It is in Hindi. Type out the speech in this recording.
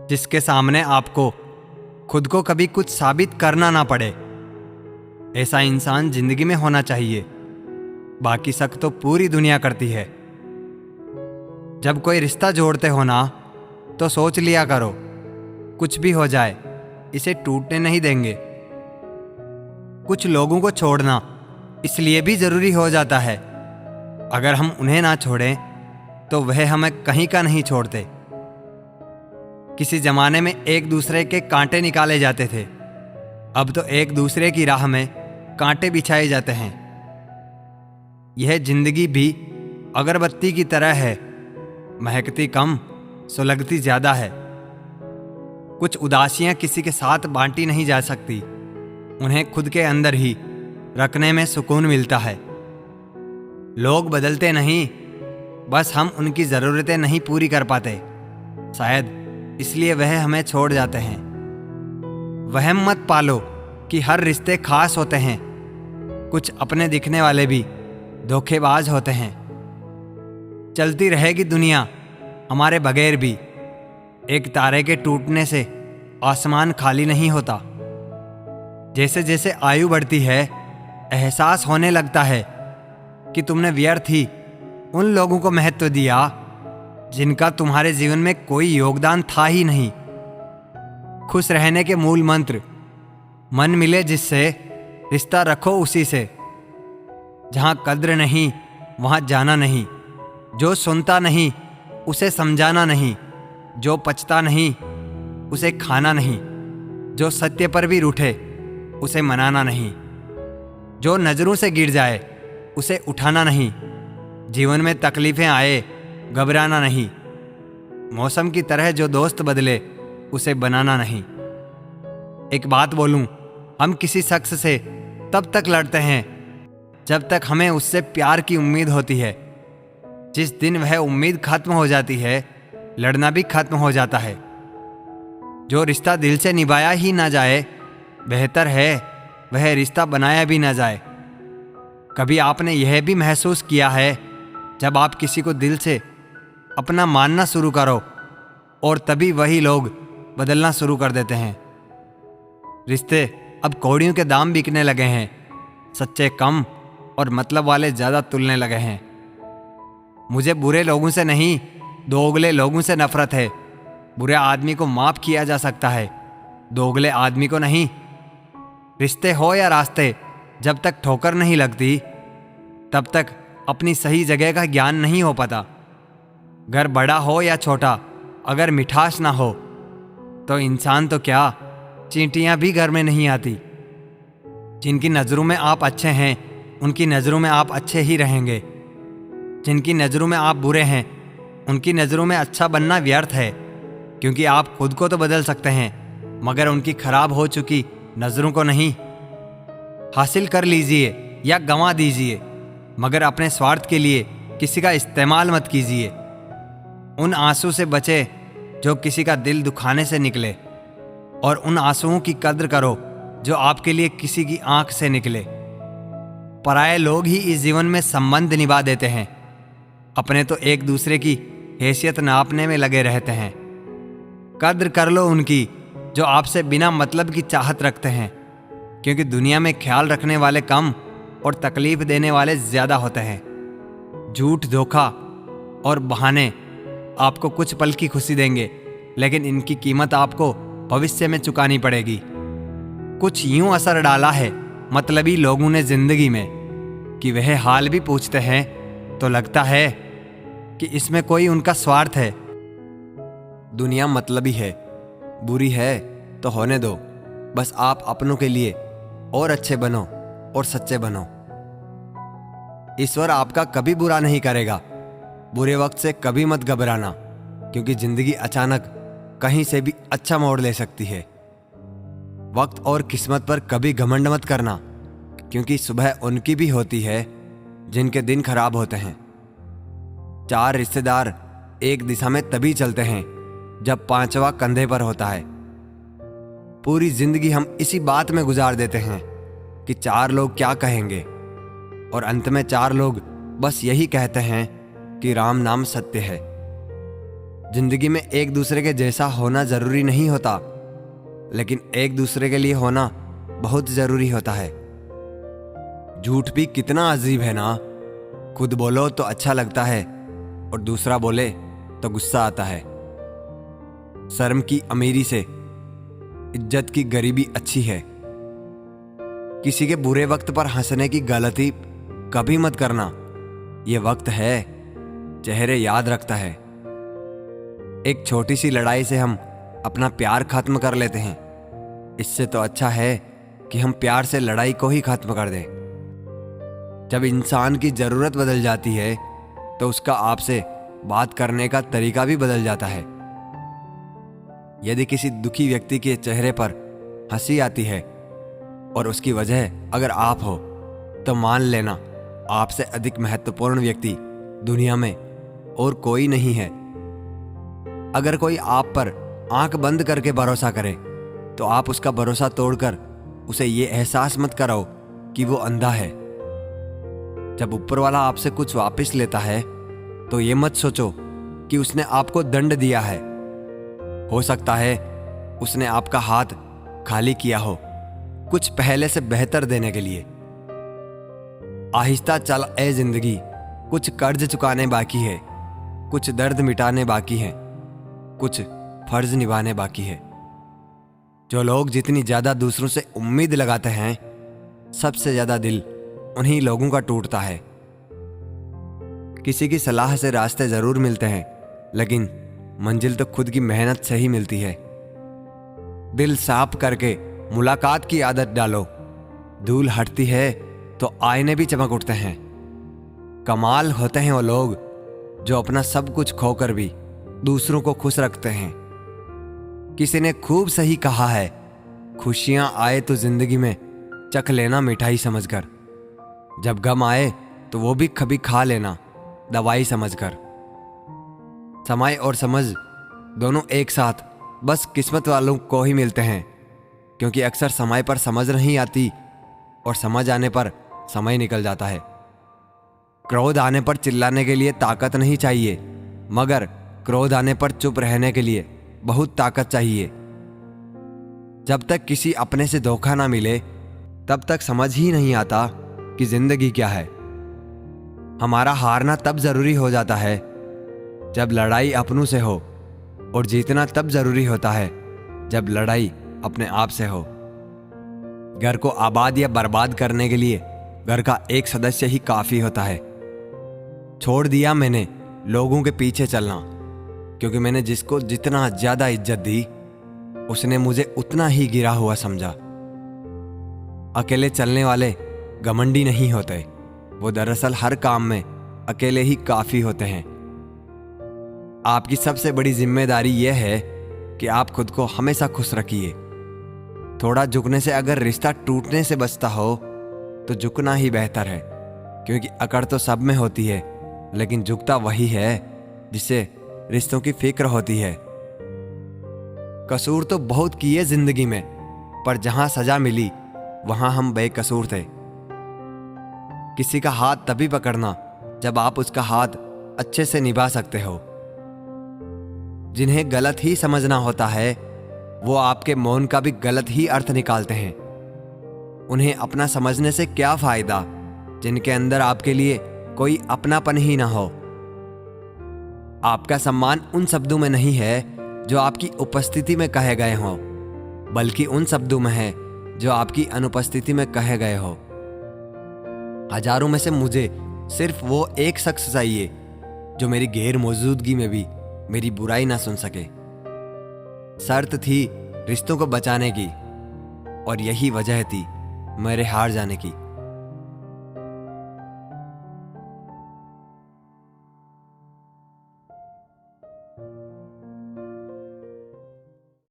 जिसके सामने आपको खुद को कभी कुछ साबित करना ना पड़े। ऐसा इंसान जिंदगी में होना चाहिए। बाकी शक तो पूरी दुनिया करती है। जब कोई रिश्ता जोड़ते हो ना, तो सोच लिया करो, कुछ भी हो जाए इसे टूटने नहीं देंगे। कुछ लोगों को छोड़ना इसलिए भी जरूरी हो जाता है, अगर हम उन्हें ना छोड़ें तो वह हमें कहीं का नहीं छोड़ते। किसी जमाने में एक दूसरे के कांटे निकाले जाते थे, अब तो एक दूसरे की राह में कांटे बिछाए जाते हैं। यह जिंदगी भी अगरबत्ती की तरह है, महकती कम सुलगती ज्यादा है। कुछ उदासियां किसी के साथ बांटी नहीं जा सकती, उन्हें खुद के अंदर ही रखने में सुकून मिलता है। लोग बदलते नहीं, बस हम उनकी ज़रूरतें नहीं पूरी कर पाते, शायद इसलिए वह हमें छोड़ जाते हैं। वहम मत पालो कि हर रिश्ते खास होते हैं, कुछ अपने दिखने वाले भी धोखेबाज होते हैं। चलती रहेगी दुनिया हमारे बगैर भी, एक तारे के टूटने से आसमान खाली नहीं होता। जैसे जैसे आयु बढ़ती है, एहसास होने लगता है कि तुमने व्यर्थ ही उन लोगों को महत्व दिया जिनका तुम्हारे जीवन में कोई योगदान था ही नहीं। खुश रहने के मूल मंत्र, मन मिले जिससे रिश्ता रखो उसी से। जहां कद्र नहीं वहां जाना नहीं, जो सुनता नहीं उसे समझाना नहीं, जो पचता नहीं उसे खाना नहीं, जो सत्य पर भी रूठे उसे मनाना नहीं, जो नजरों से गिर जाए उसे उठाना नहीं। जीवन में तकलीफें आए घबराना नहीं, मौसम की तरह जो दोस्त बदले उसे बनाना नहीं। एक बात बोलूं, हम किसी शख्स से तब तक लड़ते हैं जब तक हमें उससे प्यार की उम्मीद होती है। जिस दिन वह उम्मीद खत्म हो जाती है, लड़ना भी खत्म हो जाता है। जो रिश्ता दिल से निभाया ही ना जाए, बेहतर है वह रिश्ता बनाया भी ना जाए। कभी आपने यह भी महसूस किया है, जब आप किसी को दिल से अपना मानना शुरू करो और तभी वही लोग बदलना शुरू कर देते हैं। रिश्ते अब कौड़ियों के दाम बिकने लगे हैं, सच्चे कम और मतलब वाले ज़्यादा तुलने लगे हैं। मुझे बुरे लोगों से नहीं, दोगले लोगों से नफरत है। बुरे आदमी को माफ़ किया जा सकता है, दोगले आदमी को नहीं। रिश्ते हो या रास्ते, जब तक ठोकर नहीं लगती तब तक अपनी सही जगह का ज्ञान नहीं हो पाता। घर बड़ा हो या छोटा, अगर मिठास ना हो तो इंसान तो क्या, चींटियां भी घर में नहीं आती। जिनकी नज़रों में आप अच्छे हैं, उनकी नज़रों में आप अच्छे ही रहेंगे। जिनकी नज़रों में आप बुरे हैं, उनकी नज़रों में अच्छा बनना व्यर्थ है, क्योंकि आप खुद को तो बदल सकते हैं, मगर उनकी खराब हो चुकी नज़रों को नहीं। हासिल कर लीजिए या गंवा दीजिए, मगर अपने स्वार्थ के लिए किसी का इस्तेमाल मत कीजिए। उन आंसू से बचे जो किसी का दिल दुखाने से निकले, और उन आंसुओं की कद्र करो जो आपके लिए किसी की आंख से निकले। पराये लोग ही इस जीवन में संबंध निभा देते हैं, अपने तो एक दूसरे की हैसियत नापने में लगे रहते हैं। कद्र कर लो उनकी जो आपसे बिना मतलब की चाहत रखते हैं, क्योंकि दुनिया में ख्याल रखने वाले कम और तकलीफ देने वाले ज्यादा होते हैं। झूठ, धोखा और बहाने आपको कुछ पल की खुशी देंगे, लेकिन इनकी कीमत आपको भविष्य में चुकानी पड़ेगी। कुछ यूं असर डाला है मतलबी लोगों ने जिंदगी में कि वह हाल भी पूछते हैं तो लगता है कि इसमें कोई उनका स्वार्थ है। दुनिया मतलबी है, बुरी है तो होने दो, बस आप अपनों के लिए और अच्छे बनो और सच्चे बनो। ईश्वर आपका कभी बुरा नहीं करेगा। बुरे वक्त से कभी मत घबराना, क्योंकि जिंदगी अचानक कहीं से भी अच्छा मोड़ ले सकती है। वक्त और किस्मत पर कभी घमंड मत करना, क्योंकि सुबह उनकी भी होती है जिनके दिन खराब होते हैं। 4 रिश्तेदार एक दिशा में तभी चलते हैं जब 5वां कंधे पर होता है। पूरी जिंदगी हम इसी बात में गुजार देते हैं कि 4 लोग क्या कहेंगे, और अंत में 4 लोग बस यही कहते हैं कि राम नाम सत्य है। जिंदगी में एक दूसरे के जैसा होना जरूरी नहीं होता, लेकिन एक दूसरे के लिए होना बहुत जरूरी होता है। झूठ भी कितना अजीब है ना। खुद बोलो तो अच्छा लगता है और दूसरा बोले तो गुस्सा आता है। शर्म की अमीरी से इज्जत की गरीबी अच्छी है। किसी के बुरे वक्त पर हंसने की गलती कभी मत करना। ये वक्त है, चेहरे याद रखता है। एक छोटी सी लड़ाई से हम अपना प्यार खत्म कर लेते हैं। इससे तो अच्छा है कि हम प्यार से लड़ाई को ही खत्म कर दें। जब इंसान की जरूरत बदल जाती है तो उसका आपसे बात करने का तरीका भी बदल जाता है। यदि किसी दुखी व्यक्ति के चेहरे पर हंसी आती है और उसकी वजह अगर आप हो, तो मान लेना आपसे अधिक महत्वपूर्ण व्यक्ति दुनिया में और कोई नहीं है। अगर कोई आप पर आंख बंद करके भरोसा करे तो आप उसका भरोसा तोड़कर उसे ये एहसास मत कराओ कि वो अंधा है। जब ऊपर वाला आपसे कुछ वापस लेता है तो ये मत सोचो कि उसने आपको दंड दिया है। हो सकता है उसने आपका हाथ खाली किया हो कुछ पहले से बेहतर देने के लिए। आहिस्ता चल ए जिंदगी, कुछ कर्ज चुकाने बाकी है, कुछ दर्द मिटाने बाकी है, कुछ फर्ज निभाने बाकी है। जो लोग जितनी ज्यादा दूसरों से उम्मीद लगाते हैं, सबसे ज्यादा दिल उन्हीं लोगों का टूटता है। किसी की सलाह से रास्ते जरूर मिलते हैं, लेकिन मंजिल तो खुद की मेहनत से ही मिलती है। दिल साफ करके मुलाकात की आदत डालो। धूल हटती है तो आईने भी चमक उठते हैं। कमाल होते हैं वो लोग जो अपना सब कुछ खोकर भी दूसरों को खुश रखते हैं। किसी ने खूब सही कहा है, खुशियां आए तो जिंदगी में चख लेना मिठाई समझकर, जब गम आए तो वो भी कभी खा लेना दवाई समझकर। समय और समझ दोनों एक साथ बस किस्मत वालों को ही मिलते हैं, क्योंकि अक्सर समय पर समझ नहीं आती और समझ आने पर समय निकल जाता है। क्रोध आने पर चिल्लाने के लिए ताकत नहीं चाहिए, मगर क्रोध आने पर चुप रहने के लिए बहुत ताकत चाहिए। जब तक किसी अपने से धोखा ना मिले तब तक समझ ही नहीं आता कि जिंदगी क्या है। हमारा हारना तब जरूरी हो जाता है जब लड़ाई अपनों से हो, और जीतना तब जरूरी होता है जब लड़ाई अपने आप से हो। घर को आबाद या बर्बाद करने के लिए घर का एक सदस्य ही काफी होता है। छोड़ दिया मैंने लोगों के पीछे चलना, क्योंकि मैंने जिसको जितना ज्यादा इज्जत दी उसने मुझे उतना ही गिरा हुआ समझा। अकेले चलने वाले घमंडी नहीं होते, वो दरअसल हर काम में अकेले ही काफी होते हैं। आपकी सबसे बड़ी जिम्मेदारी यह है कि आप खुद को हमेशा खुश रखिए। थोड़ा झुकने से अगर रिश्ता टूटने से बचता हो तो झुकना ही बेहतर है, क्योंकि अकड़ तो सब में होती है, लेकिन झुकता वही है जिसे रिश्तों की फिक्र होती है। कसूर तो बहुत किए जिंदगी में, पर जहां सजा मिली वहां हम बेकसूर थे। किसी का हाथ तभी पकड़ना जब आप उसका हाथ अच्छे से निभा सकते हो। जिन्हें गलत ही समझना होता है वो आपके मौन का भी गलत ही अर्थ निकालते हैं। उन्हें अपना समझने से क्या फायदा जिनके अंदर आपके लिए कोई अपनापन ही ना हो। आपका सम्मान उन शब्दों में नहीं है जो आपकी उपस्थिति में कहे गए हों, बल्कि उन शब्दों में है जो आपकी अनुपस्थिति में कहे गए हो। हजारों में से मुझे सिर्फ वो एक शख्स चाहिए जो मेरी गैर मौजूदगी में भी मेरी बुराई ना सुन सके। शर्त थी रिश्तों को बचाने की, और यही वजह थी मेरे हार जाने की।